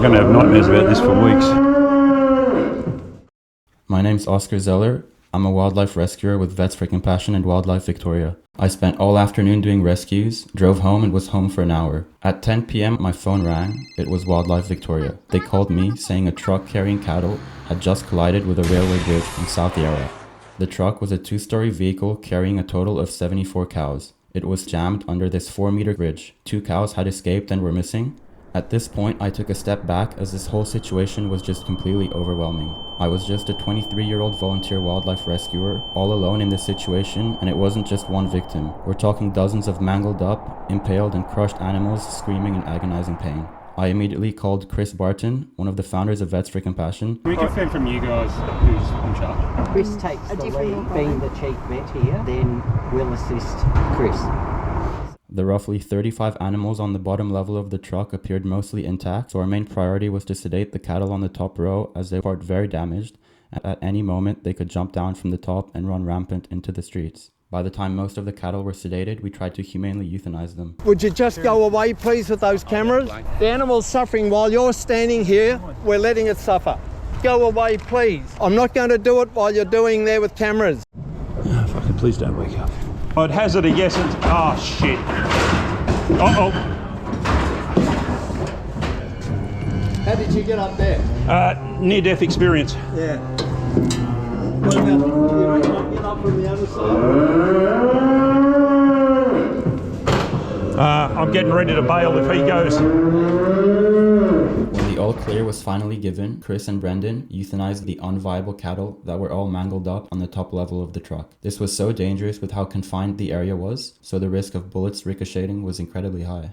going to have nightmares about this for weeks. My name's Oscar Zeller. I'm a wildlife rescuer with Vets for Compassion and Wildlife Victoria. I spent all afternoon doing rescues, drove home and was home for an hour. At 10 p.m. my phone rang. It was Wildlife Victoria. They called me saying a truck carrying cattle had just collided with a railway bridge in South Yarra. The truck was a 2-story vehicle carrying a total of 74 cows. It was jammed under this 4-meter bridge. 2 cows had escaped and were missing. At this point, I took a step back as this whole situation was just completely overwhelming. I was just a 23-year-old volunteer wildlife rescuer, all alone in this situation, and it wasn't just one victim. We're talking dozens of mangled up, impaled and crushed animals screaming in agonizing pain. I immediately called Chris Barton, one of the founders of Vets for Compassion. Can we confirm from you guys who's in charge? Chris takes the lead, being the chief vet here, then we'll assist Chris. The roughly 35 animals on the bottom level of the truck appeared mostly intact, so our main priority was to sedate the cattle on the top row as they were very damaged, and at any moment they could jump down from the top and run rampant into the streets. By the time most of the cattle were sedated, we tried to humanely euthanize them. Would you just go away please with those cameras? The animal's suffering while you're standing here, we're letting it suffer. Go away please. I'm not going to do it while you're doing there with cameras. Oh, fucking please don't wake up. I'd hazard a guess it's... Oh, shit. Uh-oh. How did you get up there? Near-death experience. Yeah. What about, you might get up from the other side? I'm getting ready to bail if he goes. When the all clear was finally given, Chris and Brendan euthanized the unviable cattle that were all mangled up on the top level of the truck. This was so dangerous with how confined the area was, so the risk of bullets ricocheting was incredibly high.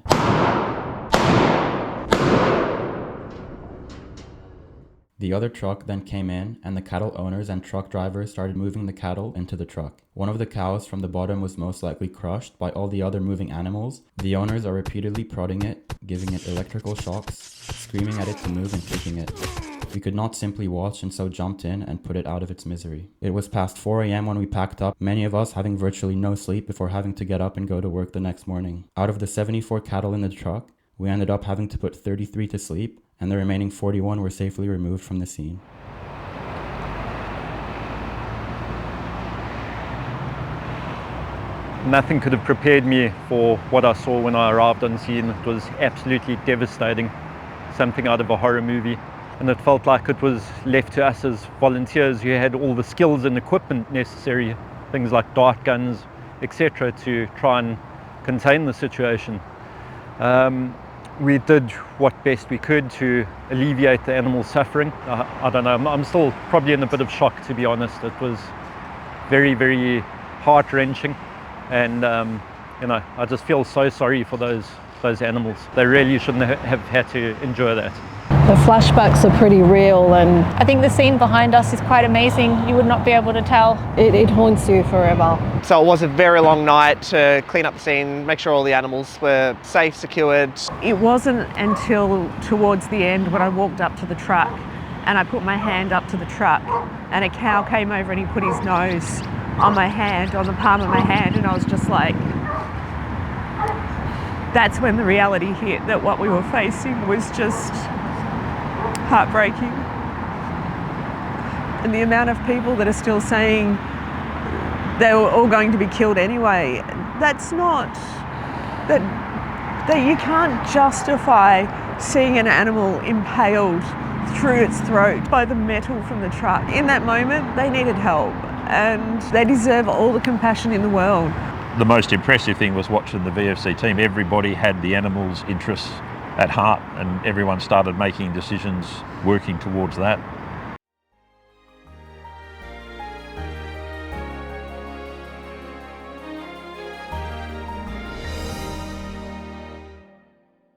The other truck then came in, and the cattle owners and truck drivers started moving the cattle into the truck. One of the cows from the bottom was most likely crushed by all the other moving animals. The owners are repeatedly prodding it, giving it electrical shocks, screaming at it to move and kicking it. We could not simply watch and so jumped in and put it out of its misery. It was past 4 a.m. when we packed up, many of us having virtually no sleep before having to get up and go to work the next morning. Out of the 74 cattle in the truck, we ended up having to put 33 to sleep, and the remaining 41 were safely removed from the scene. Nothing could have prepared me for what I saw when I arrived on scene. It was absolutely devastating, something out of a horror movie. And it felt like it was left to us as volunteers who had all the skills and equipment necessary, things like dart guns, etc., to try and contain the situation. We did what best we could to alleviate the animal's suffering. I don't know, I'm still probably in a bit of shock, to be honest. It was very, very heart-wrenching, and I just feel so sorry for those animals. They really shouldn't have had to endure that. The flashbacks are pretty real, and I think the scene behind us is quite amazing. You would not be able to tell. it haunts you forever. So it was a very long night to clean up the scene, make sure all the animals were safe, secured. It wasn't until towards the end when I walked up to the truck and I put my hand up to the truck and a cow came over and he put his nose on my hand, on the palm of my hand, and I was just like, that's when the reality hit, that what we were facing was just heartbreaking. And the amount of people that are still saying they were all going to be killed anyway, that's not, that you can't justify seeing an animal impaled through its throat by the metal from the truck. In that moment, they needed help, and they deserve all the compassion in the world. The most impressive thing was watching the VFC team. Everybody had the animals' interests at heart, and everyone started making decisions working towards that.